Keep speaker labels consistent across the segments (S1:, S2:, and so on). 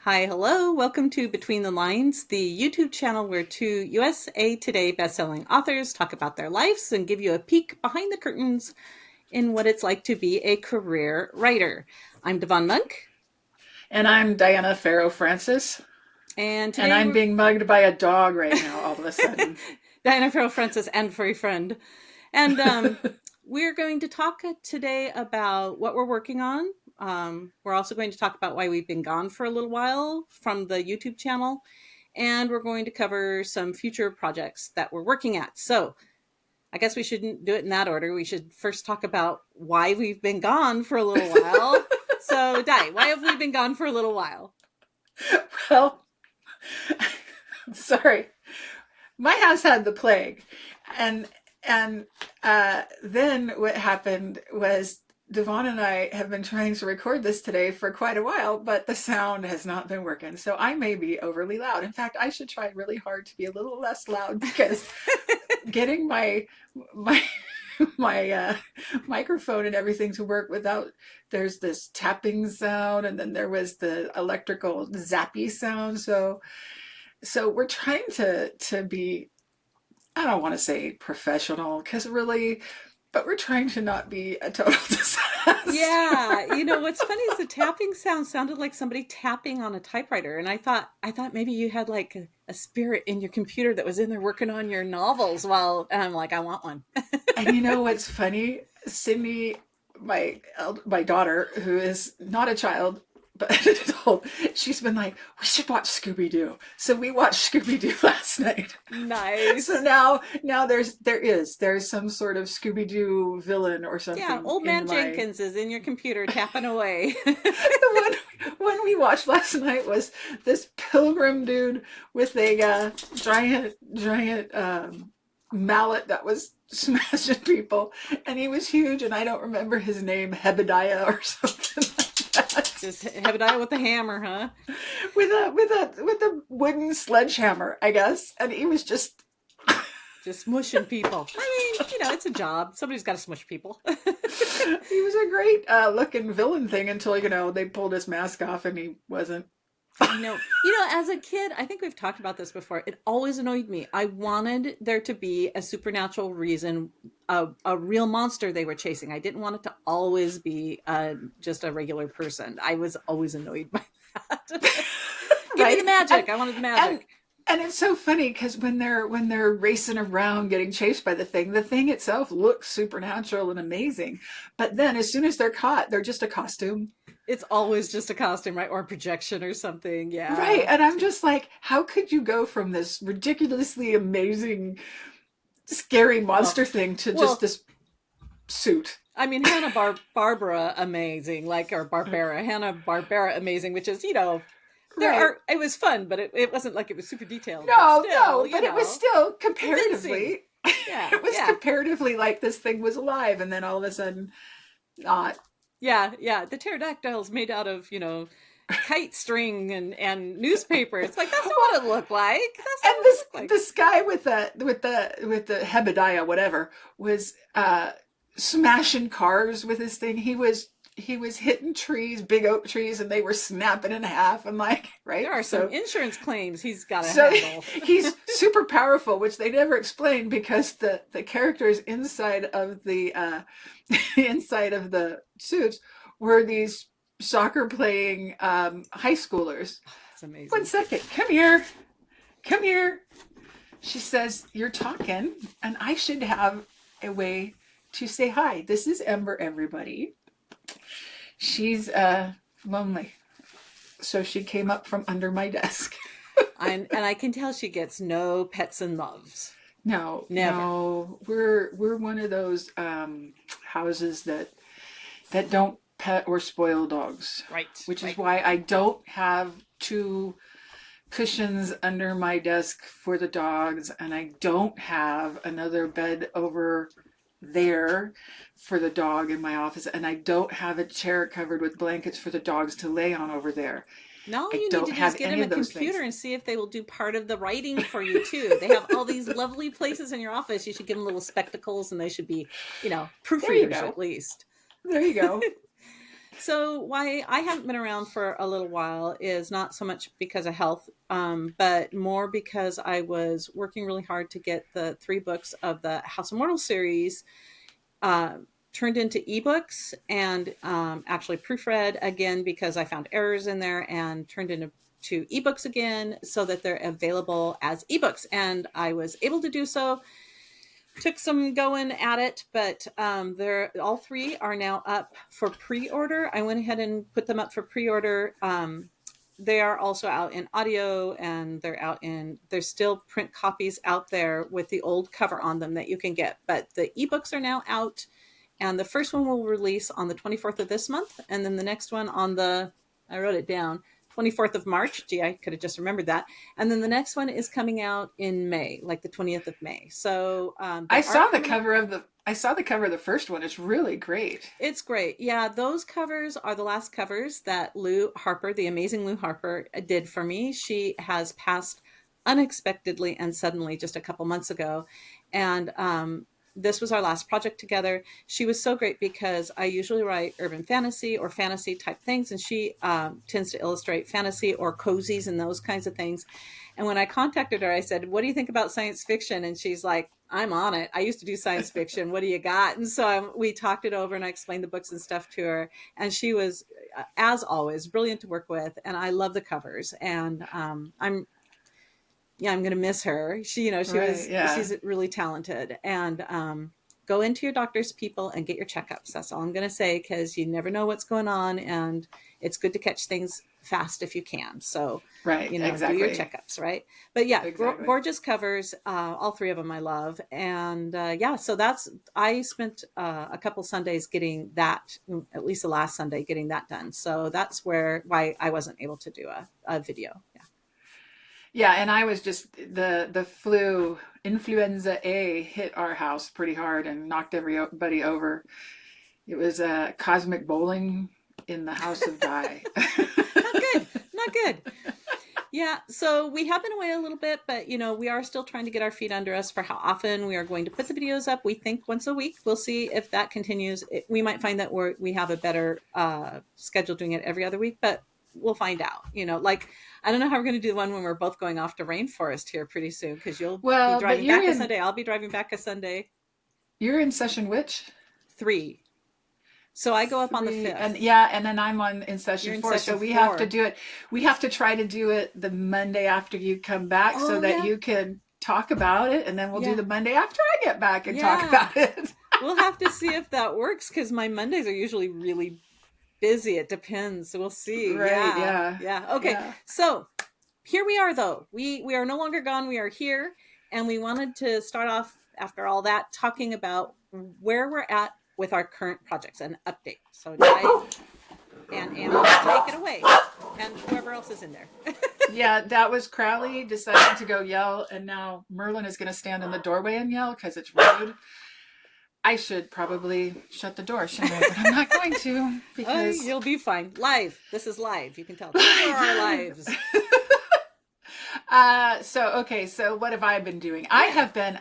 S1: Hi, hello. Welcome to Between the Lines, the YouTube channel where two USA Today bestselling authors talk about their lives and give you a peek behind the curtains in what it's like to be a career writer. I'm Devon Monk,
S2: And I'm Diana Farrow Francis,
S1: and
S2: and
S1: today
S2: I'm
S1: we're
S2: being mugged by a dog right now all of a sudden.
S1: Diana Farrell Francis and furry friend. And we're going to talk today about what we're working on. We're also going to talk about why we've been gone for a little while from the YouTube channel. And we're going to cover some future projects that we're working at. So I guess we shouldn't do it in that order. We should first talk about why we've been gone for a little while. So, Di, why have we been gone for a little while?
S2: Well, sorry. My house had the plague. And and then what happened was Devon and I have been trying to record this today for quite a while, but the sound has not been working. So I may be overly loud. In fact, I should try really hard to be a little less loud because getting my my microphone and everything to work without there's this tapping sound and then there was the electrical zappy sound. So we're trying to be, I don't want to say professional because really, but we're trying to not be a total disaster.
S1: Yeah, what's funny is the tapping sound sounded like somebody tapping on a typewriter, and I thought maybe you had like a spirit in your computer that was in there working on your novels while, and I'm like, I want one.
S2: And you know what's funny? Sydney, my daughter, who is not a child but an adult, she's been like, we should watch Scooby Doo. So we watched Scooby Doo last night. So
S1: Nice.
S2: now there's some sort of Scooby Doo villain or
S1: Yeah,
S2: something
S1: old
S2: in
S1: man
S2: my
S1: Jenkins is in your computer tapping away.
S2: the one we watched last night was this pilgrim dude with a giant mallet that was smashing people, and he was huge, and I don't remember his name, Hebediah or something like that,
S1: Just Hebediah with the hammer, huh?
S2: with a wooden sledgehammer, I guess, and he was just
S1: Just smushing people. I mean, it's a job. Somebody's got to smush people.
S2: he was a great looking villain thing until they pulled his mask off and he wasn't.
S1: I know. As a kid, I think we've talked about this before. It always annoyed me. I wanted there to be a supernatural reason, a real monster they were chasing. I didn't want it to always be just a regular person. I was always annoyed by that. Give me the
S2: Right,
S1: magic. I wanted the
S2: and
S1: magic.
S2: and it's so funny because when they're racing around getting chased by the thing itself looks supernatural and amazing, but then as soon as they're caught, they're just a costume.
S1: It's always just a costume, right? Or a projection or something.
S2: Right,
S1: Yeah.
S2: and I'm just like, how could you go from this ridiculously amazing scary
S1: Well,
S2: monster thing to just
S1: well,
S2: this suit?
S1: I mean, Barbara amazing, like, or Barbara, Hanna Barbera amazing, which is,
S2: Right.
S1: it was fun, but it wasn't like it was super detailed, but
S2: No,
S1: still,
S2: no, but it was still
S1: convincing.
S2: comparatively,
S1: Yeah,
S2: it was
S1: yeah,
S2: comparatively like this thing was alive, and then all of a sudden, not.
S1: yeah, yeah. The pterodactyl's made out of, kite string and newspaper. It's like, that's not
S2: Well,
S1: what it looked like. That's not
S2: and
S1: what it
S2: this
S1: looked like.
S2: this guy with the Hebediah whatever was smashing cars with his thing. He was hitting trees, big oak trees, and they were snapping in half. And like,
S1: There
S2: right,
S1: are some
S2: so
S1: insurance claims he's got to
S2: so
S1: handle.
S2: he's super powerful, which they never explained because the characters inside of the inside of the suits were these soccer playing high schoolers.
S1: It's
S2: One
S1: amazing.
S2: second, come here, come here. She says, you're talking, and I should have a way to say hi. This is Ember, everybody. She's lonely. So she came up from under my desk.
S1: And I can tell she gets no pets and loves.
S2: No,
S1: Never.
S2: no, we're one of those houses that don't pet or spoil dogs,
S1: Right,
S2: which is
S1: right.
S2: why I don't have two cushions under my desk for the dogs, and I don't have another bed over there for the dog in my office, and I don't have a chair covered with blankets for the dogs to lay on over there.
S1: Now all
S2: I
S1: you need
S2: don't
S1: to do is
S2: have
S1: get
S2: any
S1: him a
S2: of those
S1: computer
S2: things.
S1: and see if they will do part of the writing for you too. They have all these lovely places in your office. You should give them little spectacles and they should be,
S2: There you
S1: proofreaders at
S2: go.
S1: least.
S2: There you go.
S1: So why I haven't been around for a little while is not so much because of health, but more because I was working really hard to get the 3 books of the House of Mortal series uh, turned into ebooks and actually proofread again because I found errors in there and turned into ebooks again so that they're available as ebooks. And I was able to do so. Took some going at it, but they're all 3 are now up for pre-order. I went ahead and put them up for pre-order. They are also out in audio, and there's still print copies out there with the old cover on them that you can get, but the ebooks are now out, and the first one will release on the 24th of this month, and then the next one on I wrote it down, 24th of March. Gee, I could have just remembered that. And then the next one is coming out in May, like the 20th of May. So
S2: I
S1: they are
S2: saw the
S1: coming.
S2: cover of the first one. It's really great.
S1: It's great. Yeah, those covers are the last covers that Lou Harper, the amazing Lou Harper, did for me. She has passed unexpectedly and suddenly just a couple months ago. And this was our last project together. She was so great because I usually write urban fantasy or fantasy type things, and she tends to illustrate fantasy or cozies and those kinds of things. And when I contacted her, I said, "What do you think about science fiction?" And she's like, "I'm on it. I used to do science fiction. What do you got?" And so we talked it over, and I explained the books and stuff to her. And she was, as always, brilliant to work with. And I love the covers. And I'm going to miss her.
S2: Right, yeah.
S1: She's really talented. And go into your doctor's, people, and get your checkups. That's all I'm going to say, because you never know what's going on, and it's good to catch things fast if you can. So,
S2: Right,
S1: do your
S2: exactly.
S1: checkups, right? But yeah,
S2: Exactly.
S1: gorgeous covers. All 3 of them I love. And yeah, so I spent a couple Sundays getting that, at least the last Sunday, getting that done. So that's why I wasn't able to do a video. Yeah.
S2: Yeah, and I was just the flu influenza A hit our house pretty hard and knocked everybody over. It was cosmic bowling in the house of Guy.
S1: Not good. Not good. Yeah, so we have been away a little bit, but we are still trying to get our feet under us for how often we are going to put the videos up. We think once a week. We'll see if that continues. We might find that we have a better schedule doing it every other week, but we'll find out. Like, I don't know how we're going to do the one when we're both going off to rainforest here pretty soon, because you'll be
S2: Well, but
S1: driving back a Sunday. I'll be driving back a Sunday.
S2: you're in session which?
S1: 3. So I go up on the
S2: 3, and
S1: 5th.
S2: yeah, and then I'm in
S1: You're
S2: session
S1: in
S2: 4. So
S1: session
S2: we have to
S1: 4.
S2: do it. We have to try to do it the Monday after you come back so
S1: Oh,
S2: that
S1: yeah.
S2: you can talk about it, and then we'll do
S1: Yeah.
S2: the Monday after I get back and talk
S1: Yeah.
S2: about it.
S1: We'll have to see if that works, because my Mondays are usually really busy. It depends. So we'll see.
S2: Right,
S1: Yeah.
S2: yeah.
S1: Yeah. Okay.
S2: Yeah.
S1: So here we are, though. We are no longer gone. We are here. And we wanted to start off, after all that, talking about where we're at with our current projects and update. So Di and Anna, take it away. And whoever else is in there.
S2: Yeah, that was Crowley deciding to go yell, and now Merlin is going to stand in the doorway and yell because it's rude. I should probably shut the door, shouldn't I? But I'm not going to, because
S1: You'll be fine. Live. This is live. You can tell. These are our lives.
S2: So what have I been doing? I have been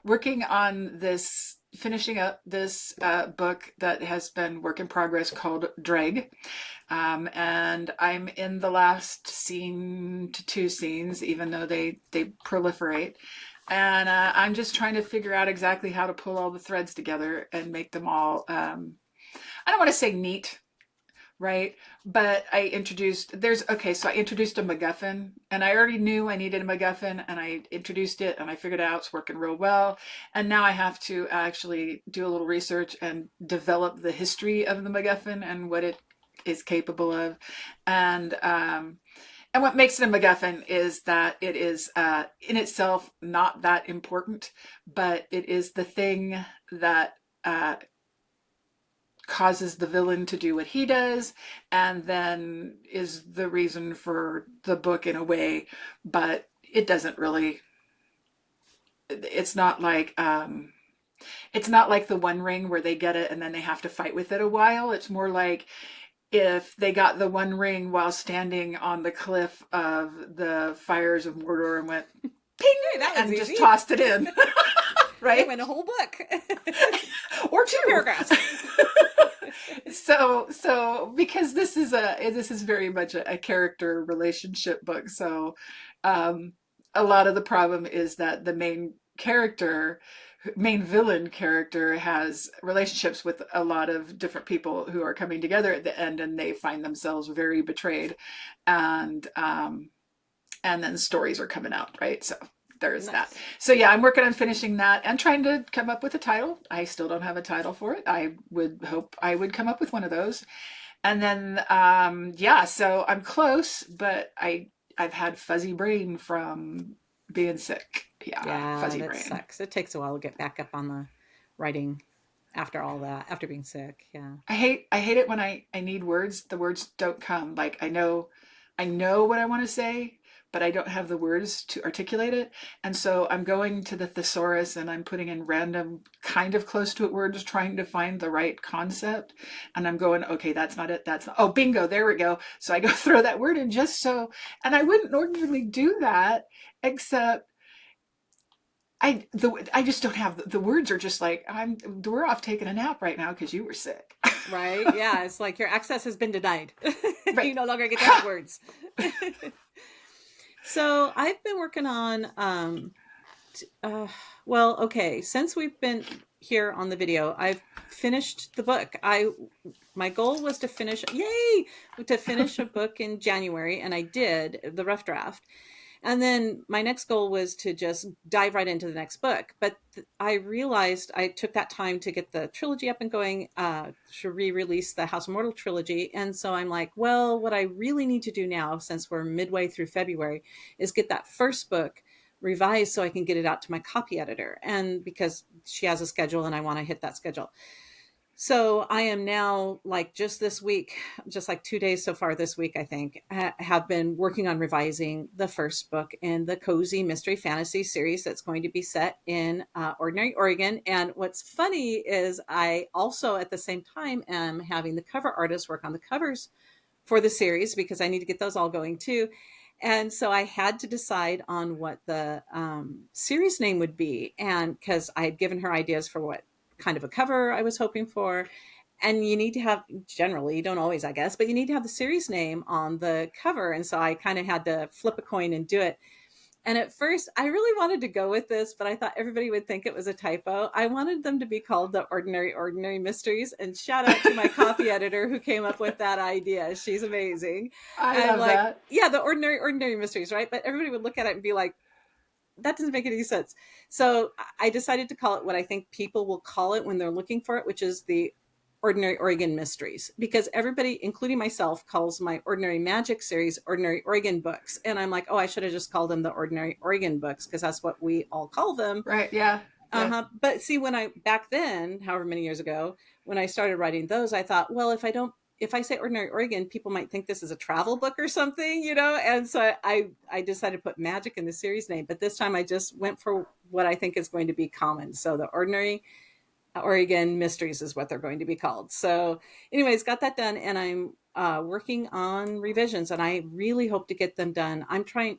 S2: working on finishing up this book that has been work in progress called Dreg. And I'm in the last scene to 2 scenes, even though they proliferate. And I'm just trying to figure out exactly how to pull all the threads together and make them all, I don't want to say neat, right? But I introduced a MacGuffin, and I already knew I needed a MacGuffin, and I introduced it, and I figured out it's working real well. And now I have to actually do a little research and develop the history of the MacGuffin and what it is capable of. And what makes it a MacGuffin is that it is in itself not that important, but it is the thing that causes the villain to do what he does, and then is the reason for the book in a way. But it doesn't really. It's not like the One Ring where they get it and then they have to fight with it a while. It's more like if they got the One Ring while standing on the cliff of the fires of Mordor and went ping,
S1: Hey, that was
S2: and
S1: easy.
S2: just tossed it in.
S1: They
S2: Right?
S1: went a whole book.
S2: Or 2
S1: paragraphs.
S2: So because this is very much a character relationship book. So um a lot of the problem is that the main villain character has relationships with a lot of different people who are coming together at the end, and they find themselves very betrayed, and then stories are coming out, right? So there's that.
S1: Nice.
S2: So yeah, I'm working on finishing that and trying to come up with a title. I still don't have a title for it. I would hope I would come up with one of those. And then yeah, so I'm close, but I've had fuzzy brain from being sick. Yeah,
S1: Yeah,
S2: fuzzy
S1: that
S2: brain.
S1: sucks. It takes a while to get back up on the writing after all that, after being sick. Yeah.
S2: I hate it when I need words. The words don't come. Like I know what I want to say, but I don't have the words to articulate it. And so I'm going to the thesaurus and I'm putting in random kind of close to it words trying to find the right concept. And I'm going, okay, that's not it. That's not, oh, bingo, there we go. So I go throw that word in just so, and I wouldn't ordinarily do that, except I just don't have the words are just like we're off taking a nap right now because you were sick.
S1: Right? Yeah, it's like your access has been denied. You
S2: Right.
S1: no longer get to have
S2: Ha!
S1: words. So I've been working on uh, well, okay, since we've been here on the video, I've finished the book. I My goal was to finish, yay, to finish a book in January, and I did the rough draft. And then my next goal was to just dive right into the next book. But I realized I took that time to get the trilogy up and going, to re-release the House of Mortal trilogy. And so I'm like, well, what I really need to do now, since we're midway through February, is get that first book revised so I can get it out to my copy editor. And because she has a schedule and I want to hit that schedule. So I am now, like, just this week, just like 2 days so far this week, I think, have been working on revising the first book in the cozy mystery fantasy series that's going to be set in Ordinary Oregon. And what's funny is I also at the same time am having the cover artist work on the covers for the series because I need to get those all going too. And so I had to decide on what the series name would be. And because I had given her ideas for what kind of a cover I was hoping for. And you need to have, generally, you don't always, I guess, but you need to have the series name on the cover. And so I kind of had to flip a coin and do it. And at first, I really wanted to go with this, but I thought everybody would think it was a typo. I wanted them to be called the Ordinary Mysteries. And shout out to my copy editor who came up with that idea. She's amazing.
S2: I
S1: And
S2: love
S1: like,
S2: that.
S1: yeah, the Ordinary Mysteries, right? But everybody would look at it and be like, that doesn't make any sense. So I decided to call it what I think people will call it when they're looking for it, which is the Ordinary Oregon Mysteries, because everybody, including myself, calls my Ordinary Magic series Ordinary Oregon books. And I'm like, oh, I should have just called them the Ordinary Oregon books because that's what we all call them.
S2: Right. Yeah. Yeah.
S1: But see, when I, back then, however many years ago, when I started writing those, I thought, well, if I say Ordinary Oregon, people might think this is a travel book or something, you know? And so I decided to put magic in the series name, but this time I just went for what I think is going to be common. So the Ordinary Oregon Mysteries is what they're going to be called. So anyways, got that done. And I'm working on revisions and I really hope to get them done.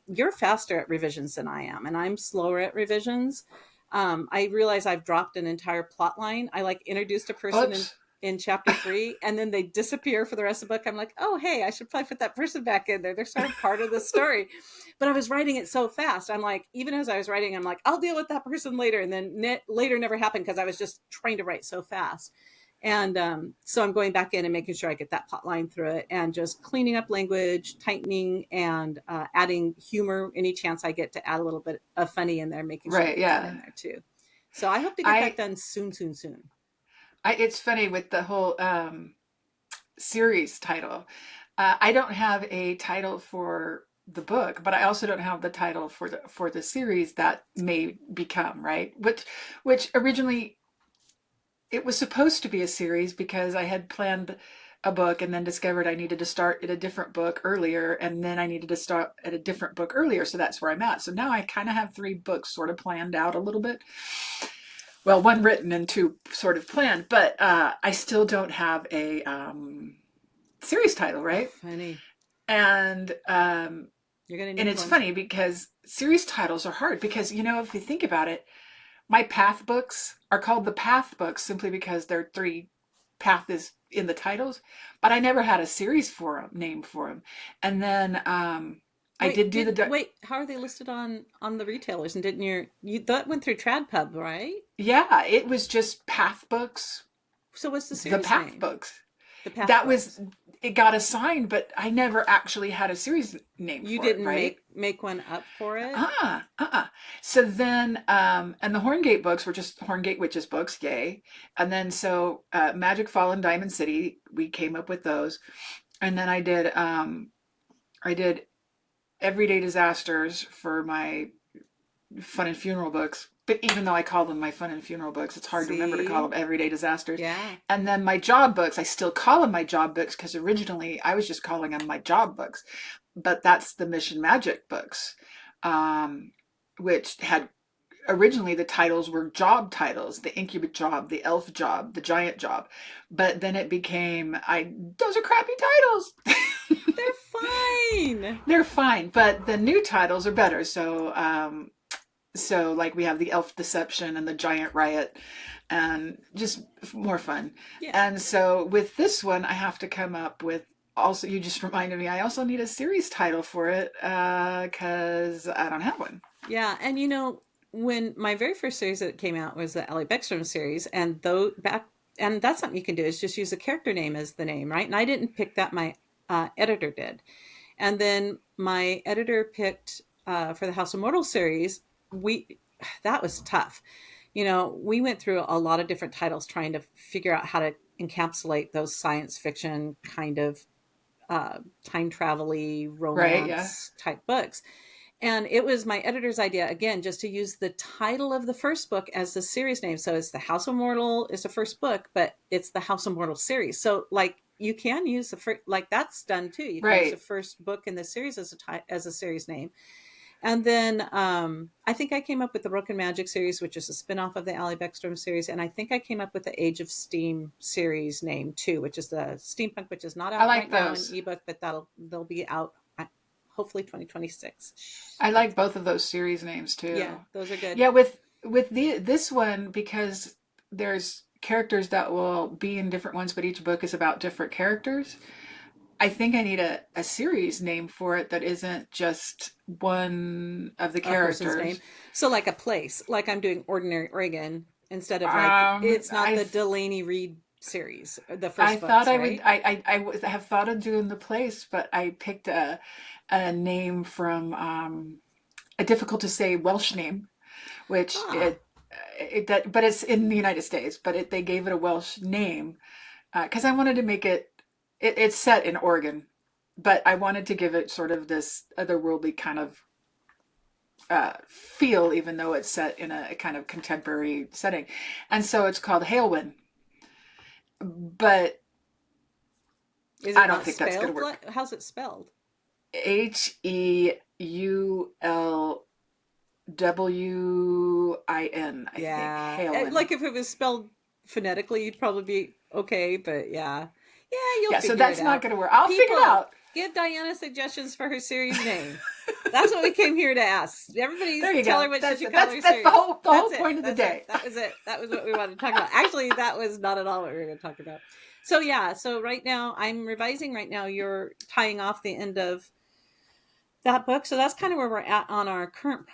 S1: You're faster at revisions than I am, and I'm slower at revisions. I realize I've dropped an entire plot line. I like introduced a person
S2: Oops.
S1: in chapter 3 and then they disappear for the rest of the book. I'm like, oh, hey, I should probably put that person back in there. They're sort of part of the story. But I was writing it so fast. I'm like, even as I was writing, I'm like, I'll deal with that person later. And then later never happened because I was just trying to write so fast. And so I'm going back in and making sure I get that plot line through it and just cleaning up language, tightening, and adding humor any chance I get to add a little bit of funny in there, making sure I
S2: Right.
S1: get that
S2: Yeah.
S1: in there too. So I hope to get that
S2: I
S1: done soon, soon, soon.
S2: it's funny with the whole series title. I don't have a title for the book, but I also don't have the title for the series that may become, right. Which originally it was supposed to be a series because I had planned a book and then discovered I needed to start at a different book earlier, and then I needed to start at a different book earlier. So that's where I'm at. So now I kind of have 3 books sort of planned out a little bit. Well, 1 written and 2 sort of planned, but I still don't have a series title, right?
S1: Funny.
S2: And
S1: You're going to
S2: and
S1: need
S2: it's
S1: one.
S2: funny because series titles are hard because if you think about it, my path books are called the path books simply because they're 3 path is in the titles, but I never had a series for them, name for them. And then I did do the
S1: Wait, how are they listed on the retailers? And didn't you that went through TradPub, right?
S2: yeah, it was just Path Books,
S1: So what's the
S2: the
S1: series
S2: Path
S1: name?
S2: Books.
S1: The Path
S2: That was
S1: Books.
S2: it got assigned, but I never actually had a series name
S1: You
S2: for it,
S1: didn't
S2: right?
S1: make one up for it?
S2: So then, and the Horngate books were just Horngate Witches books, yay. And then so Magic Fall in Diamond City, we came up with those. And then I did Everyday Disasters for my fun and funeral books. But even though I call them my fun and funeral books, it's hard to remember to call
S1: See?
S2: them Everyday Disasters.
S1: Yeah.
S2: And then my job books, I still call them my job books because originally I was just calling them my job books. But that's the Mission Magic books, um, which had originally the titles were job titles: the Incubate Job, the Elf Job, the Giant Job. But then it became, those are crappy titles.
S1: They're fine.
S2: They're fine, but the new titles are better. So like we have the Elf Deception and the Giant Riot, and just more fun.
S1: Yeah.
S2: And so with this one, I have to come up with, also, you just reminded me, I also need a series title for it because I don't have one.
S1: Yeah, and when my very first series that came out was the Ellie Beckstrom series, and though back and that's something you can do is just use a character name as the name, right? And I didn't pick that; my editor did, and then my editor picked for the House of Mortal series. We That was tough. We went through a lot of different titles trying to figure out how to encapsulate those science fiction kind of time travel-y
S2: Right? Yeah.
S1: romance type books. And it was my editor's idea, again, just to use the title of the first book as the series name. So it's the House of Mortal is the first book, but it's the House of Mortal series. So like you can use the first, like that's done too. You can use the
S2: Right.
S1: first book in the series as a series name. And then I think I came up with the Broken Magic series, which is a spinoff of the Ally Beckstrom series. And I think I came up with the Age of Steam series name too, which is the steampunk, which is not
S2: I
S1: out
S2: like
S1: right now in
S2: those.
S1: ebook, but they'll be out hopefully 2026.
S2: I like both of those series names
S1: Yeah,
S2: too.
S1: those are good.
S2: Yeah, with this one, because there's characters that will be in different ones, but each book is about different characters. I think I need a series name for it that isn't just one of the
S1: A person's name.
S2: characters.
S1: So like a place, like I'm doing Ordinary Oregon instead of like it's not the
S2: I
S1: Delaney Reed series, the
S2: I
S1: first
S2: thought
S1: books,
S2: I would
S1: right?
S2: have thought of doing the place, but I picked a name from a difficult to say Welsh name, which
S1: Ah,
S2: it that but it's in the United States, but they gave it a Welsh name because I wanted to make it's set in Oregon, but I wanted to give it sort of this otherworldly kind of feel, even though it's set in a kind of contemporary setting, and so it's called Halewind. But
S1: is
S2: I
S1: it
S2: don't
S1: not
S2: think that's going
S1: spelled?
S2: to work.
S1: How's it spelled?
S2: Heulwin, I think.
S1: Yeah,
S2: Halewind.
S1: like if it was spelled phonetically, you'd probably be okay. But yeah, yeah, you'll
S2: Yeah, so
S1: figure it
S2: that's not
S1: out.
S2: going to work. I'll figure it
S1: People,
S2: out.
S1: give Diana suggestions for her series name. That's what we came here to ask. Everybody's
S2: There you
S1: tell
S2: go.
S1: her what she
S2: That's
S1: should call her
S2: that's the
S1: series.
S2: whole
S1: That's it.
S2: point of the
S1: That's it.
S2: day.
S1: That was it. That was what we wanted to talk about. Actually, that was not at all what we were going to talk about. So yeah. So right now, I'm revising. Right now, you're tying off the end of that book. So that's kind of where we're at on our current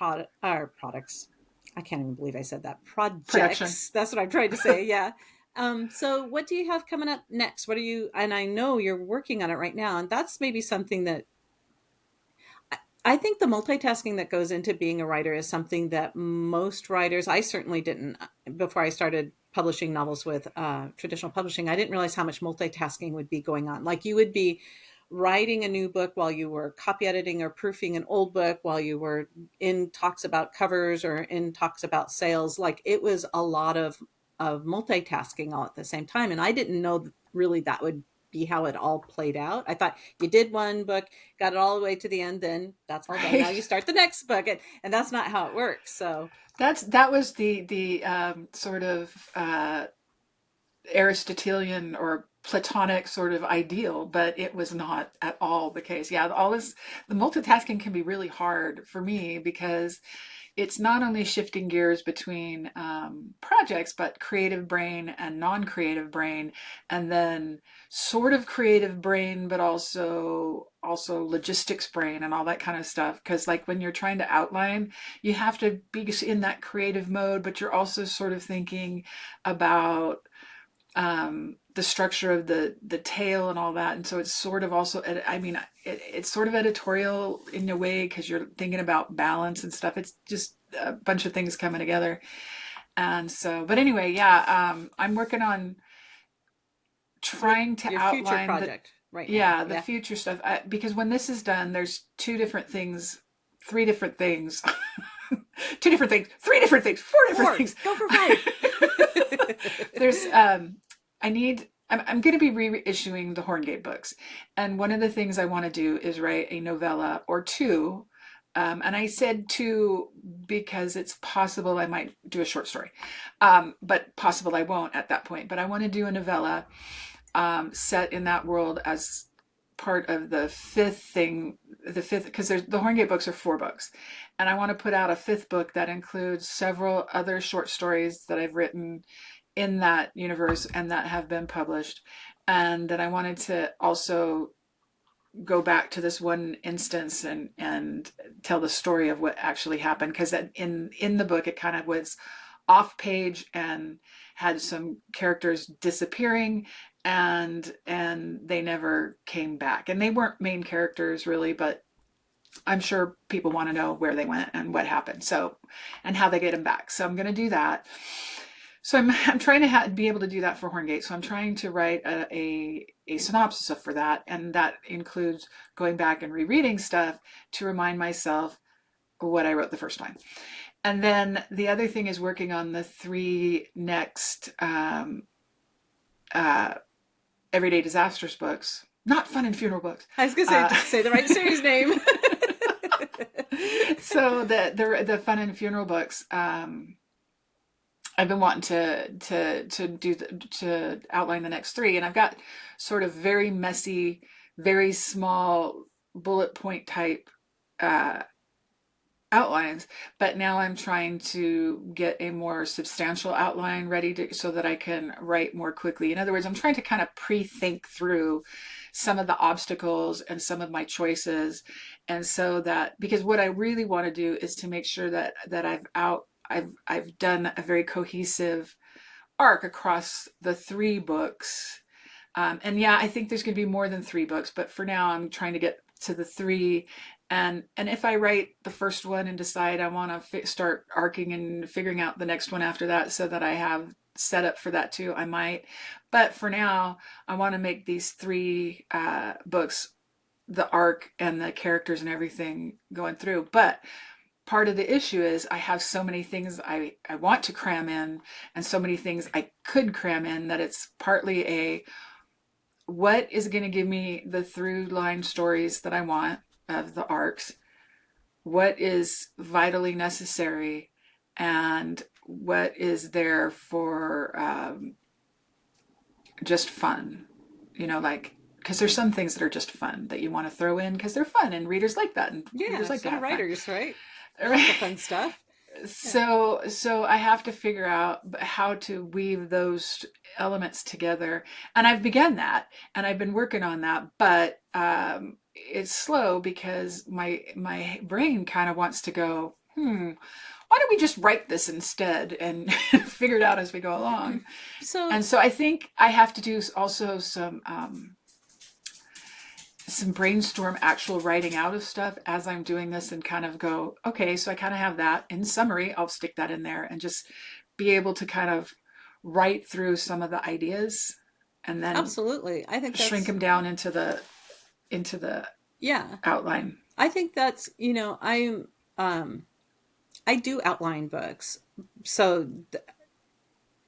S1: our products. I can't even believe I said that.
S2: Production.
S1: Projects. That's what I'm trying to say. Yeah. So what do you have coming up next? What are you, and I know you're working on it right now, and that's maybe something that I think the multitasking that goes into being a writer is something that most writers, I certainly didn't before I started publishing novels with traditional publishing. I didn't realize how much multitasking would be going on. Like you would be writing a new book while you were copy editing or proofing an old book, while you were in talks about covers or in talks about sales. Like it was a lot of multitasking all at the same time. And I didn't know really that would be how it all played out. I thought you did one book, got it all the way to the end, then that's all done. Now you
S2: Right.
S1: start the next book, and that's not how it works. So
S2: That was the sort of Aristotelian or platonic sort of ideal, but it was not at all the case. Yeah, all this, the multitasking can be really hard for me because it's not only shifting gears between projects, but creative brain and non-creative brain, and then sort of creative brain, but also logistics brain and all that kind of stuff. Because like when you're trying to outline, you have to be in that creative mode, but you're also sort of thinking about the structure of the tale and all that, and so it's sort of also, I mean, it's sort of editorial in a way because you're thinking about balance and stuff. It's just a bunch of things coming together, and so, but anyway, yeah, I'm working on
S1: For
S2: trying to
S1: your future
S2: outline
S1: project right now.
S2: yeah, the
S1: Yeah.
S2: future stuff, because when this is done, there's two different things, three different things, two different things, three different things, four different
S1: Four.
S2: things.
S1: Go for five.
S2: There's I'm going to be reissuing the Horngate books, and one of the things I want to do is write a novella or two. And I said two because it's possible I might do a short story, but possible I won't at that point. But I want to do a novella set in that world as part of the fifth thing, the fifth, because there's the Horngate books are 4 books, and I want to put out a fifth book that includes several other short stories that I've written in that universe and that have been published, and then I wanted to also go back to this one instance and tell the story of what actually happened, because in the book it kind of was off page and had some characters disappearing, and they never came back, and they weren't main characters really, but I'm sure people want to know where they went and what happened, so, and how they get them back. So I'm going to do that. So I'm trying to be able to do that for Horngate. So I'm trying to write a synopsis for that, and that includes going back and rereading stuff to remind myself what I wrote the first time. And then the other thing is working on the 3 next uh, Everyday Disasters books, not fun and funeral books.
S1: I was gonna say the right series name.
S2: So the fun and funeral books. I've been wanting to outline the next 3, and I've got sort of very messy, very small bullet point type uh, outlines, but now I'm trying to get a more substantial outline ready so that I can write more quickly. In other words, I'm trying to kind of pre-think through some of the obstacles and some of my choices, and so that, because what I really want to do is to make sure that I've done a very cohesive arc across the 3 books. And yeah, I think there's going to be more than 3 books, but for now I'm trying to get to the 3. And if I write the first one and decide I want to start arcing and figuring out the next one after that so that I have set up for that too, I might. But for now, I want to make these 3 books, the arc and the characters and everything going through. But part of the issue is I have so many things I want to cram in, and so many things I could cram in, that it's partly a, what is going to give me the through line stories that I want of the arcs, what is vitally necessary, and what is there for just fun, like, because there's some things that are just fun that you want to throw in because they're fun and readers like that, and
S1: Yeah,
S2: readers like
S1: so
S2: to
S1: do
S2: have
S1: writers, right?
S2: fun.
S1: Like the
S2: Right.
S1: fun stuff. Yeah.
S2: So I have to figure out how to weave those elements together, and I've begun that, and I've been working on that, but it's slow because my brain kind of wants to go, why don't we just write this instead and figure it out as we go along.
S1: So
S2: And so I think I have to do also some brainstorm actual writing out of stuff as I'm doing this, and kind of go, okay, so I kind of have that in summary, I'll stick that in there and just be able to kind of write through some of the ideas and then
S1: absolutely. I think
S2: shrink
S1: that's,
S2: them down into the
S1: yeah.
S2: outline.
S1: I think that's, um I do outline books. So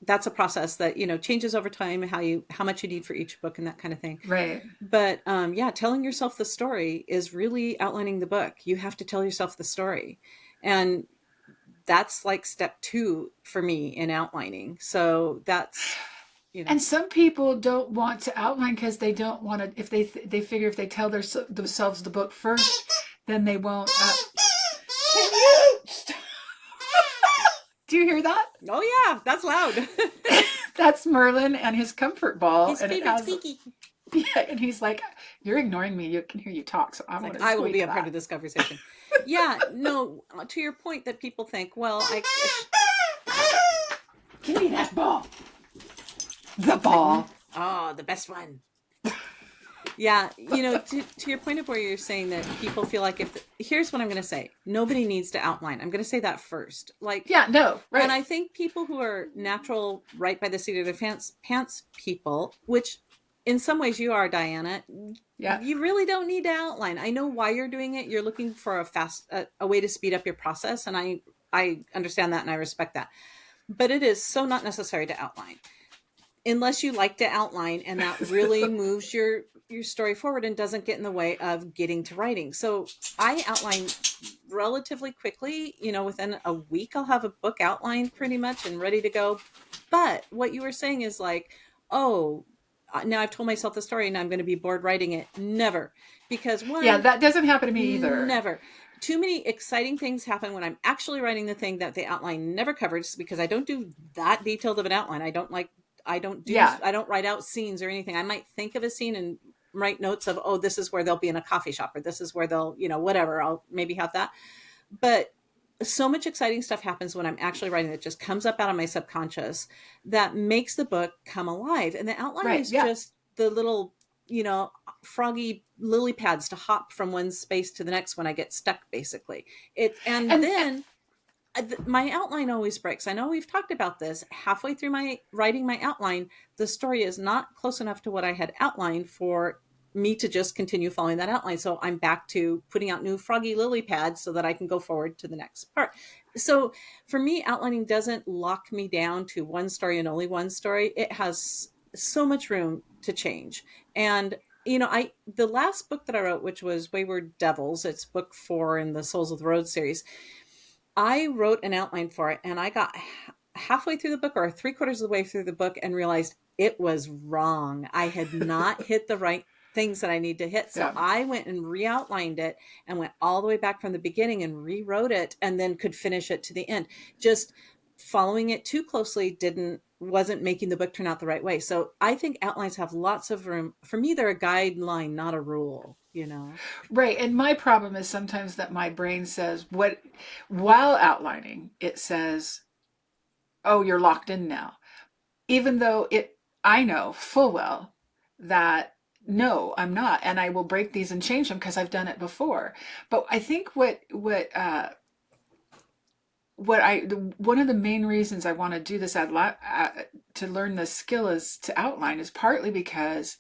S1: that's a process that, changes over time, how much you need for each book and that kind of thing.
S2: Right.
S1: But yeah, telling yourself the story is really outlining the book. You have to tell yourself the story. And that's like step 2 for me in outlining. So that's you know.
S2: And some people don't want to outline because they don't want to. If they figure if they tell themselves the book first, then they won't. Can you? Do you hear that?
S1: Oh yeah, that's loud.
S2: That's Merlin and his comfort ball,
S1: His
S2: and it
S1: favorite
S2: has.
S1: squeaky.
S2: Yeah, and he's like, "You're ignoring me. You can hear you talk, so I
S1: It's like
S2: want to
S1: I will be
S2: squeak
S1: a part
S2: that."
S1: of this conversation. Yeah, no. To your point that people think, well,
S2: Give me that ball. The
S1: Titan.
S2: ball.
S1: Oh, the best one. Yeah, to your point of where you're saying that people feel like here's what I'm going to say. Nobody needs to outline. I'm going to say that first. Like,
S2: Yeah, no,
S1: and
S2: right.
S1: I think people who are natural, right by the seat of their pants people, which in some ways you are, Diana,
S2: Yeah,
S1: you really don't need to outline. I know why you're doing it. You're looking for a way to speed up your process, and I understand that and I respect that. But it is so not necessary to outline unless you like to outline, and that really moves your story forward and doesn't get in the way of getting to writing. So I outline relatively quickly. Within a week I'll have a book outlined pretty much and ready to go. But what you were saying is like, oh, now I've told myself the story and I'm going to be bored writing it. Never. Because
S2: yeah,
S1: one,
S2: that doesn't happen to me either.
S1: never. Too many exciting things happen when I'm actually writing the thing that the outline never covers, because I don't do that detailed of an outline.
S2: Yeah,
S1: I don't write out scenes or anything. I might think of a scene and write notes of, oh, this is where they'll be in a coffee shop, or this is where they'll, whatever. I'll maybe have that. But so much exciting stuff happens when I'm actually writing that just comes up out of my subconscious that makes the book come alive. And the outline
S2: right.
S1: is
S2: Yeah,
S1: just the little, froggy lily pads to hop from one space to the next when I get stuck, basically. And
S2: and
S1: then my outline always breaks. I know we've talked about this. Halfway through my writing my outline, the story is not close enough to what I had outlined for me to just continue following that outline. So I'm back to putting out new froggy lily pads so that I can go forward to the next part. So for me, outlining doesn't lock me down to one story and only one story. It has so much room to change. And I the last book that I wrote, which was Wayward Devils, it's book 4 in the Souls of the Road series. I wrote an outline for it, and I got halfway through the book, or three-quarters of the way through the book, and realized it was wrong. I had not hit the right things that I need to hit. So
S2: yeah,
S1: I went and re-outlined it and went all the way back from the beginning and rewrote it, and then could finish it to the end. Just following it too closely wasn't making the book turn out the right way. So I think outlines have lots of room. For me, they're a guideline, not a rule.
S2: right. And my problem is sometimes that my brain says what, while outlining, it says, "Oh, you're locked in now," even though I know full well that no, I'm not, and I will break these and change them because I've done it before. But I think one of the main reasons I want to do this to learn this skill is to outline is partly because,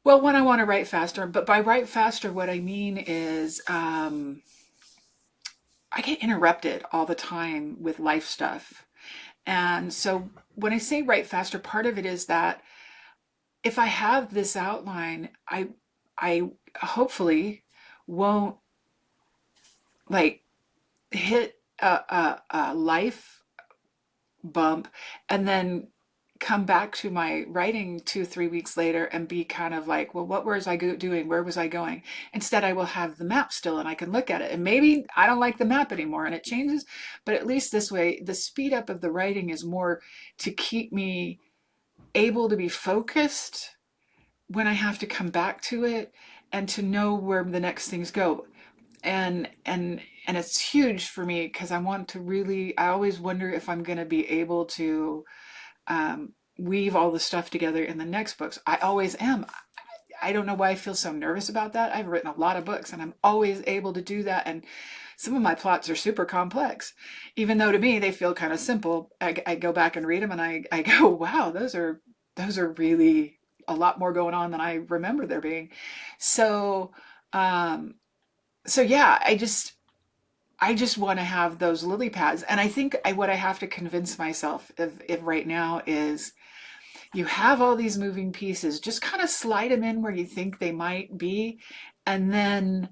S2: well, one, I want to write faster, but by write faster, what I mean is I get interrupted all the time with life stuff. And so when I say write faster, part of it is that if I have this outline, I hopefully won't like hit a life bump and then come back to my writing 2 3 weeks later and be kind of like, well, what was I doing, where was I going? Instead, I will have the map still and I can look at it, and maybe I don't like the map anymore and it changes, but at least this way the speed up of the writing is more to keep me able to be focused when I have to come back to it and to know where the next things go. And it's huge for me because I always wonder if I'm going to be able to weave all the stuff together in the next books. I always am. I don't know why I feel so nervous about that. I've written a lot of books and I'm always able to do that. And some of my plots are super complex, even though to me they feel kind of simple. I go back and read them and I go, wow, those are really a lot more going on than I remember there being. So, um, so yeah, I just want to have those lily pads. And I think what I have to convince myself of right now is you have all these moving pieces, just kind of slide them in where you think they might be. And then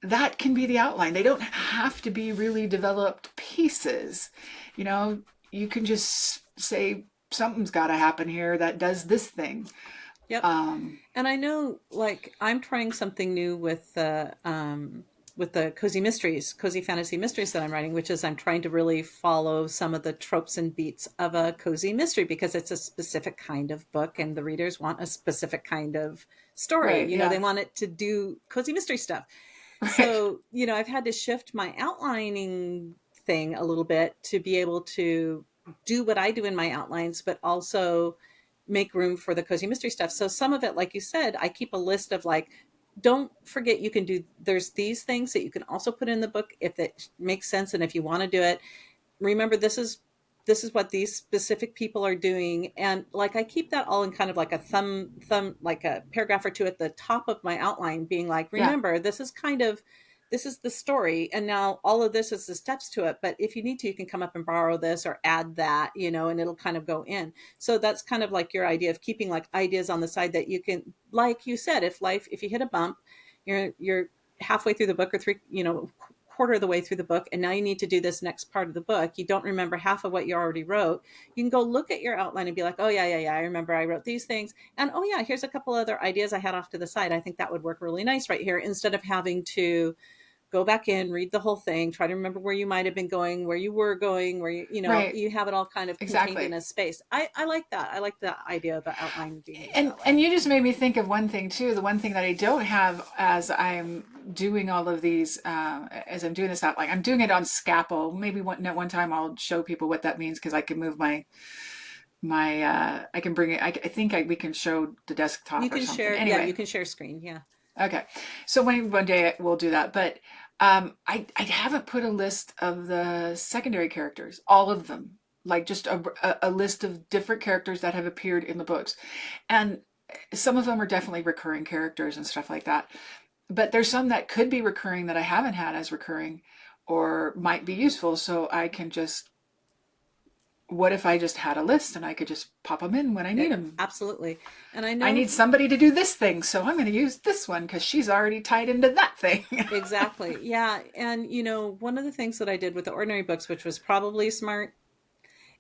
S2: that can be the outline. They don't have to be really developed pieces. You know, you can just say something's got to happen here that does this thing.
S1: Yep.
S2: Um,
S1: And I know, like, I'm trying something new with the cozy mysteries, cozy fantasy mysteries that I'm writing, which is I'm trying to really follow some of the tropes and beats of a cozy mystery because it's a specific kind of book, and the readers want a specific kind of story.
S2: right.
S1: You know, they
S2: Yeah.
S1: want it to do cozy mystery stuff.
S2: Right.
S1: So, you know, I've had to shift my outlining thing a little bit to be able to do what I do in my outlines, but also make room for the cozy mystery stuff. So some of it, like you said, I keep a list of like, don't forget you can do, there's these things that you can also put in the book if it makes sense and if you want to do it. Remember, this is what these specific people are doing, and like I keep that all in kind of like a thumb like a paragraph or two at the top of my outline being like,
S2: Yeah.
S1: remember, this is kind of, this is the story, and now all of this is the steps to it, but if you need to, you can come up and borrow this or add that, you know, and it'll kind of go in. So that's kind of like your idea of keeping like ideas on the side that you can, like you said, if you hit a bump, you're halfway through the book or three, you know, quarter of the way through the book, and now you need to do this next part of the book. You don't remember half of what you already wrote. You can go look at your outline and be like, oh yeah, I remember I wrote these things, and oh yeah, here's a couple other ideas I had off to the side. I think that would work really nice right here, instead of having to go back in, read the whole thing, try to remember where you might have been going, where you were going, where you know,
S2: Right.
S1: you have it all kind of contained in
S2: Exactly.
S1: a space. I like that. I like the idea of the outline being used
S2: And
S1: that way.
S2: and you just made me think of one thing too. The one thing that I don't have as I'm doing all of these, as I'm doing this outline, I'm doing it on Scapple. Maybe one time I'll show people what that means because I can move my I can bring it. I think we can show the
S1: You
S2: desktop or
S1: can
S2: something.
S1: share, yeah, you
S2: Anyway,
S1: can share screen, yeah.
S2: okay. So one day we'll do that. But I haven't put a list of the secondary characters, all of them, like just a list of different characters that have appeared in the books, and some of them are definitely recurring characters and stuff like that. But there's some that could be recurring that I haven't had as recurring, or might be useful. So I can just, what if I just had a list and I could just pop them in when I need them?
S1: Absolutely. And I
S2: I
S1: know
S2: need somebody to do this thing, so I'm going to use this one because she's already tied into that thing.
S1: exactly. Yeah. And, you know, one of the things that I did with the ordinary books, which was probably smart,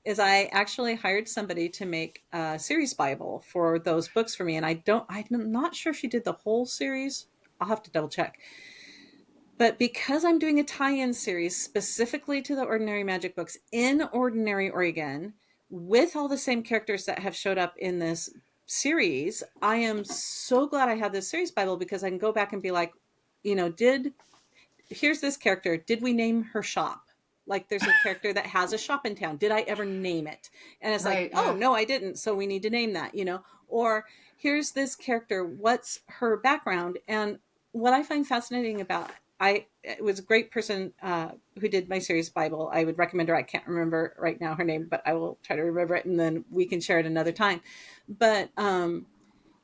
S1: is I actually hired somebody to make a series Bible for those books for me. And I'm not sure if she did the whole series. I'll have to double check. But because I'm doing a tie in series specifically to the Ordinary Magic books in Ordinary Oregon with all the same characters that have showed up in this series, I am so glad I have this series Bible because I can go back and be like, you know, here's this character. Did we name her shop? Like there's a character that has a shop in town. Did I ever name it? And it's like,
S2: Right,
S1: oh,
S2: yeah.
S1: no, I didn't. So we need to name that, you know? Or here's this character. What's her background? And what I find fascinating about, it was a great person who did my series Bible. I would recommend her. I can't remember right now her name, but I will try to remember it and then we can share it another time. But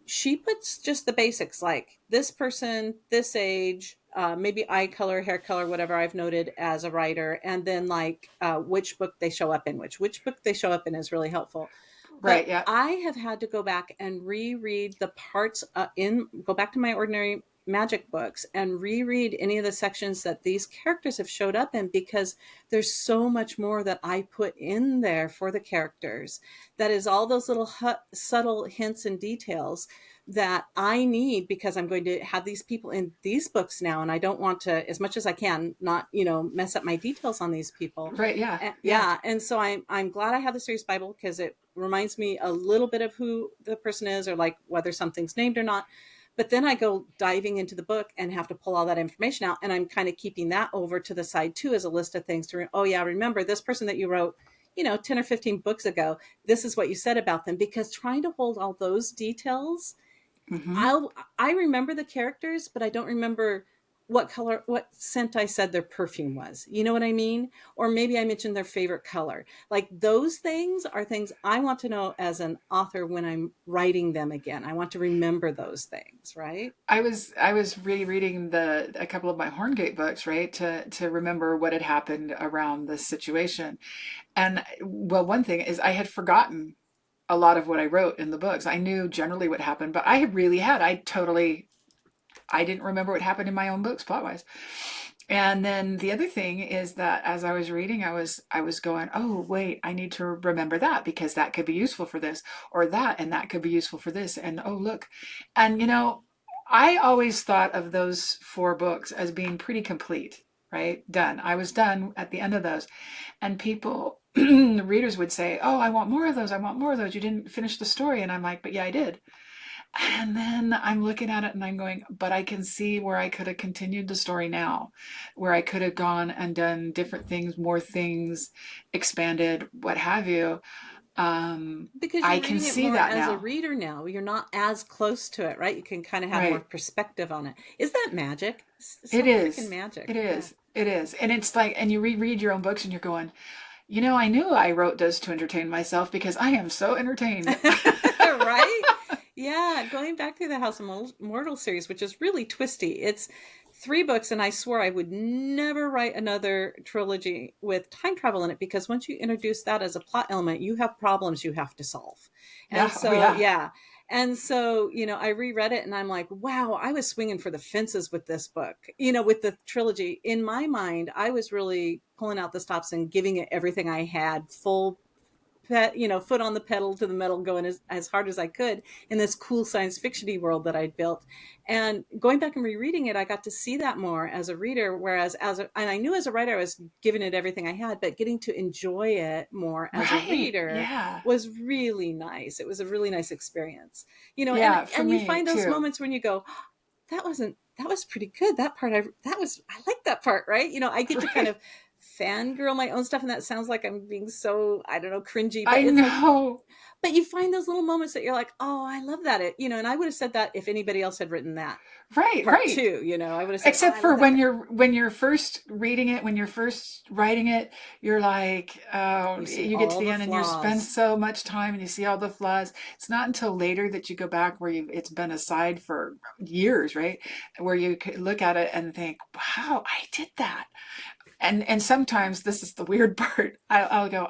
S1: she puts just the basics like this person, this age, maybe eye color, hair color, whatever I've noted as a writer, and then like which book they show up in, which book they show up in is really helpful.
S2: Right,
S1: But
S2: yeah.
S1: I have had to go back and reread the parts go back to my ordinary magic books and reread any of the sections that these characters have showed up in because there's so much more that I put in there for the characters. That is all those little subtle hints and details that I need because I'm going to have these people in these books now, and I don't want to, as much as I can, not, you know, mess up my details on these people.
S2: Right, yeah.
S1: And,
S2: Yeah.
S1: yeah, and so I'm glad I have the series Bible because it reminds me a little bit of who the person is or like whether something's named or not. But then I go diving into the book and have to pull all that information out, and I'm kind of keeping that over to the side too as a list of things to oh yeah, remember this person that you wrote, you know, 10 or 15 books ago, this is what you said about them, because trying to hold all those details,
S2: Hmm.
S1: I'll I remember the characters, but I don't remember what color, what scent I said their perfume was. You know what I mean? Or maybe I mentioned their favorite color. Like those things are things I want to know as an author when I'm writing them again. I want to remember those things, right?
S2: I was rereading the a couple of my Horngate books, right, to remember what had happened around this situation. And well, one thing is I had forgotten a lot of what I wrote in the books. I knew generally what happened, but I didn't remember what happened in my own books plot wise. And then the other thing is that as I was reading, I was going, oh wait, I need to remember that because that could be useful for this, or that, and that could be useful for this. And oh look, and I always thought of those four books as being pretty complete, right? Done. I was done at the end of those, and people, readers would say, oh, I want more of those. I want more of those. You didn't finish the story, and I'm like, but yeah, I did. And then I'm looking at it and I'm going, but I can see where I could have continued the story now, where I could have gone and done different things, more things, expanded, what have you. Um,
S1: Because
S2: I
S1: you're
S2: can
S1: reading it
S2: see
S1: more
S2: that
S1: as a
S2: now.
S1: reader now. You're not as close to it, right? You can kind of have more
S2: Right.
S1: perspective on it. Is that magic? It's
S2: It
S1: so freaking
S2: is.
S1: magic.
S2: It
S1: Yeah.
S2: is. It is. And it's like, and you reread your own books and you're going, I knew I wrote this to entertain myself because I am so entertained.
S1: Right? Yeah, going back to the House of Mortal series, which is really twisty. It's three books, and I swore I would never write another trilogy with time travel in it because once you introduce that as a plot element, you have problems you have to solve. And
S2: Yeah. Oh,
S1: so,
S2: yeah.
S1: yeah. And so, I reread it and I'm like, wow, I was swinging for the fences with this book, with the trilogy. In my mind, I was really pulling out the stops and giving it everything I had, full foot on the pedal to the metal, going as hard as I could in this cool science fiction-y world that I'd built. And going back and rereading it, I got to see that more as a reader, whereas and I knew as a writer I was giving it everything I had, but getting to enjoy it more as a
S2: Right.
S1: reader
S2: Yeah.
S1: was really nice. It was a really nice experience. And
S2: Yeah. For
S1: and you
S2: me
S1: find those
S2: too.
S1: moments when you go, that was pretty good. That part, I like that part, right? I get to kind
S2: Right.
S1: of fangirl my own stuff, and that sounds like I'm being so, I don't know, cringy, but
S2: I
S1: it's like,
S2: know.
S1: but you find those little moments that you're like, oh, I love that. And I would have said that if anybody else had written that
S2: Right.
S1: part
S2: Right.
S1: two, I would have said, oh,
S2: Except
S1: I
S2: for
S1: love that
S2: when
S1: part.
S2: you're first reading it, when you're first writing it, you're like, oh,
S1: You see
S2: you get to
S1: all
S2: the
S1: the
S2: end and you spend
S1: flaws.
S2: so much time and you see all the flaws. It's not until later that you go back where it's been aside for years, right? Where you could look at it and think, wow, I did that. And sometimes this is the weird part. I'll go,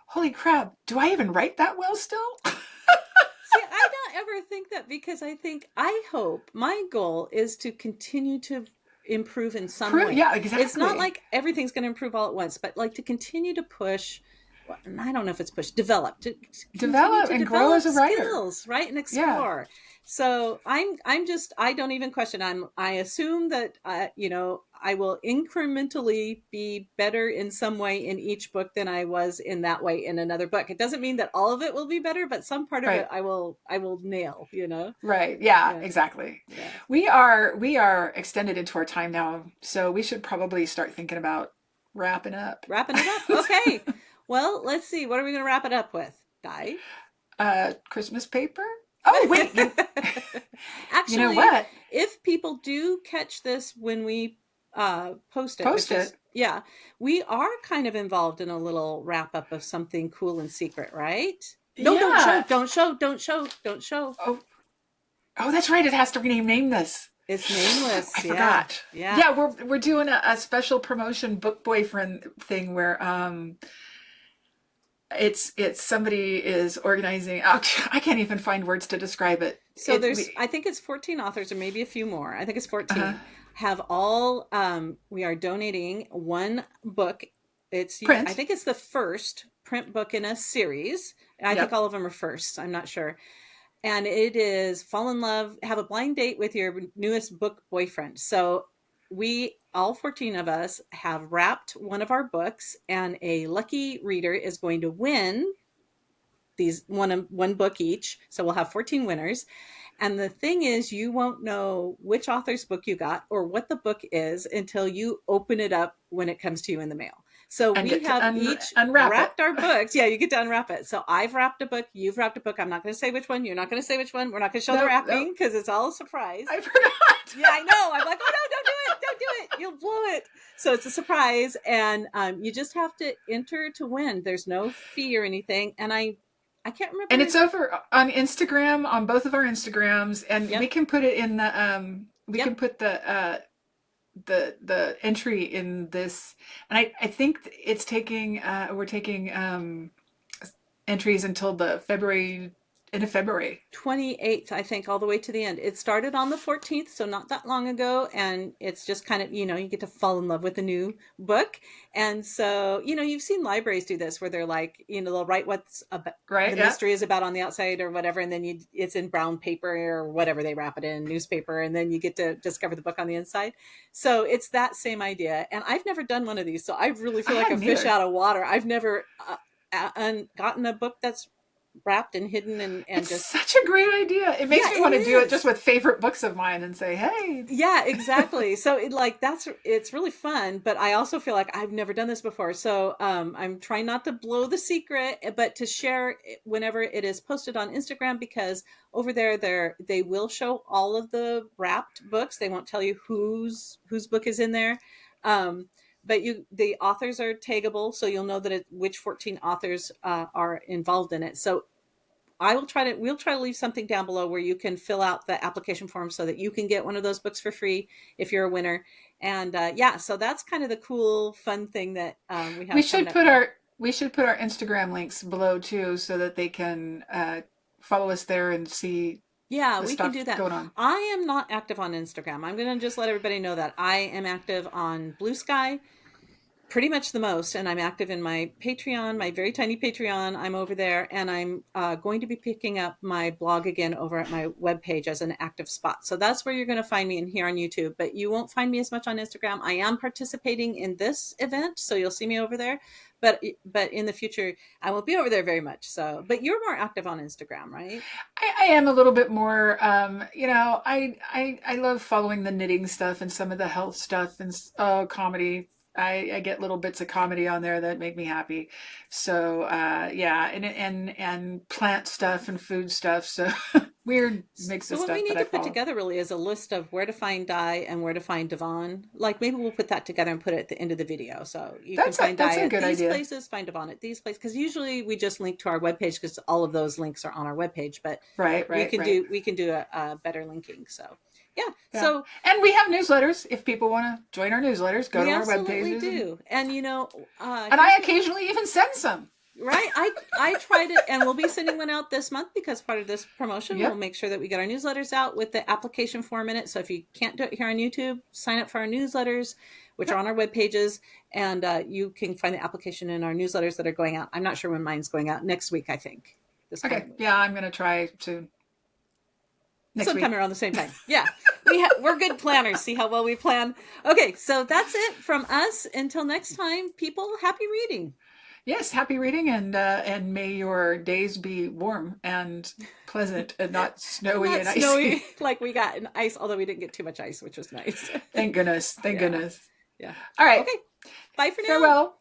S2: holy crap, do I even write that well still?
S1: See, I don't ever think that because I hope my goal is to continue to improve in some way.
S2: Yeah,
S1: It's not
S2: exactly.
S1: like everything's going to improve all at once, but like to continue to push. Well, I don't know if it's push, develop, to continue
S2: Develop
S1: to
S2: and grow as
S1: develop
S2: a writer.
S1: skills, right, and
S2: Yeah.
S1: explore. So I'm just, I don't even question. I assume that I will incrementally be better in some way in each book than I was in that way in another book. It doesn't mean that all of it will be better, but some part of it
S2: Right.
S1: I will nail.
S2: Right. Yeah,
S1: Yeah,
S2: exactly.
S1: yeah.
S2: We are extended into our time now, so we should probably start thinking about wrapping up.
S1: Wrapping it up. Okay. Well, let's see. What are we going to wrap it up with? Di?
S2: Christmas paper? Oh, wait. You know
S1: Actually,
S2: what?
S1: if people do catch this when we post it,
S2: Post
S1: which is,
S2: it.
S1: yeah, we are kind of involved in a little wrap up of something cool and secret, right? No, don't show,
S2: Yeah.
S1: don't show, don't show, don't show.
S2: Oh, oh, that's right. It has to rename this.
S1: It's
S2: I
S1: nameless. Yeah,
S2: forgot.
S1: yeah.
S2: Yeah, we're doing a special promotion book boyfriend thing where it's somebody is organizing. Oh, I can't even find words to describe it.
S1: So I think it's 14 authors or maybe a few more. I think it's
S2: Uh,
S1: 14. Have all, we are donating one book. I
S2: print.
S1: think it's the first print book in a series. I think
S2: Yep.
S1: all of them are first. I'm not sure. And it is fall in love, have a blind date with your newest book boyfriend. So we, all 14 of us, have wrapped one of our books, and a lucky reader is going to win these one book each. So we'll have 14 winners. And the thing is, you won't know which author's book you got or what the book is until you open it up when it comes to you in the mail. So
S2: And
S1: we
S2: get to
S1: have each
S2: unwrap it.
S1: wrapped our books. Yeah, you get to unwrap it. So I've wrapped a book. You've wrapped a book. I'm not going to say which one. You're not going to say which one. We're not going to show the
S2: No, no,
S1: wrapping because it's all a surprise.
S2: I forgot.
S1: Yeah, I know. I'm like, oh no, don't do it. Don't do it. You'll blow it. So it's a surprise. And you just have to enter to win. There's no fee or anything. And I can't
S2: And
S1: remember.
S2: it's over on Instagram, on both of our Instagrams, and we
S1: Yep.
S2: can put it in the we can
S1: Yep.
S2: put the entry in this, and I think it's taking we're taking entries until the February in February?
S1: 28th, I think, all the way to the end. It started on the 14th, so not that long ago. And it's just kind of, you get to fall in love with a new book. And so, you've seen libraries do this where they're like, they'll write what's about,
S2: Right?
S1: the
S2: Yeah.
S1: mystery is about on the outside or whatever. And then it's in brown paper or whatever they wrap it in, newspaper. And then you get to discover the book on the inside. So it's that same idea. And I've never done one of these. So I really
S2: I
S1: feel like a
S2: hadn't
S1: fish
S2: either.
S1: out of water. I've never gotten a book that's wrapped and hidden and
S2: It's
S1: just
S2: such a great idea. It makes
S1: yeah,
S2: me
S1: it
S2: want to do it just
S1: is.
S2: with favorite books of mine and say, hey.
S1: Yeah, exactly. So it's really fun, but I also feel like I've never done this before. So I'm trying not to blow the secret, but to share it whenever it is posted on Instagram, because over there they will show all of the wrapped books. They won't tell you whose book is in there. But the authors are taggable, so you'll know that which 14 authors are involved in it. So we'll try to leave something down below where you can fill out the application form so that you can get one of those books for free if you're a winner. And yeah, so that's kind of the cool, fun thing that we
S2: We
S1: have coming
S2: should
S1: up
S2: put
S1: here.
S2: our Instagram links below too, so that they can follow us there and see
S1: Yeah,
S2: the
S1: we can
S2: stuff
S1: do that.
S2: going on.
S1: I am not active on Instagram. I'm going to just let everybody know that I am active on Blue Sky, pretty much the most, and I'm active in my Patreon, my very tiny Patreon. I'm over there, and I'm going to be picking up my blog again over at my webpage as an active spot. So that's where you're going to find me, in here on YouTube, but you won't find me as much on Instagram. I am participating in this event, so you'll see me over there, but in the future I won't be over there very much. So, but you're more active on Instagram, right?
S2: I am a little bit more, I love following the knitting stuff and some of the health stuff and comedy. I get little bits of comedy on there that make me happy. So yeah, and plant stuff and food stuff. So weird mix
S1: So
S2: of
S1: what we
S2: stuff that
S1: need
S2: I
S1: to put
S2: follow.
S1: together really is a list of where to find Di and where to find Devon. Like maybe we'll put that together and put it at the end of the video. So you can find
S2: That's
S1: Di
S2: a
S1: at
S2: good
S1: these
S2: idea.
S1: places, find Devon at these places. Because usually we just link to our webpage because all of those links are on our webpage. But
S2: Right,
S1: we
S2: right,
S1: can
S2: right.
S1: do a better linking. So yeah.
S2: Yeah.
S1: So
S2: And we have newsletters. If people want to join our newsletters, go
S1: we
S2: to our web
S1: absolutely
S2: pages
S1: do. And
S2: and I
S1: here's what
S2: occasionally even send some.
S1: right. I tried it, and we'll be sending one out this month because part of this promotion, we'll
S2: Yep.
S1: make sure that we get our newsletters out with the application form in it. So if you can't do it here on YouTube, sign up for our newsletters, which are
S2: Yep.
S1: on our web pages, and you can find the application in our newsletters that are going out. I'm not sure when mine's going out, next week, I think, this
S2: Okay.
S1: coming week,
S2: Yeah, I'm going to try soon. Next
S1: sometime
S2: week.
S1: around the same time. Yeah, we're good planners. See how well we plan. Okay, so that's it from us. Until next time, people. Happy reading.
S2: Yes, happy reading, and may your days be warm and pleasant and not snowy
S1: Not
S2: and
S1: snowy
S2: icy.
S1: like we got in ice, although we didn't get too much ice, which was nice.
S2: Thank goodness. Thank
S1: Yeah.
S2: goodness.
S1: Yeah.
S2: All right.
S1: Okay. Bye for now.
S2: Farewell.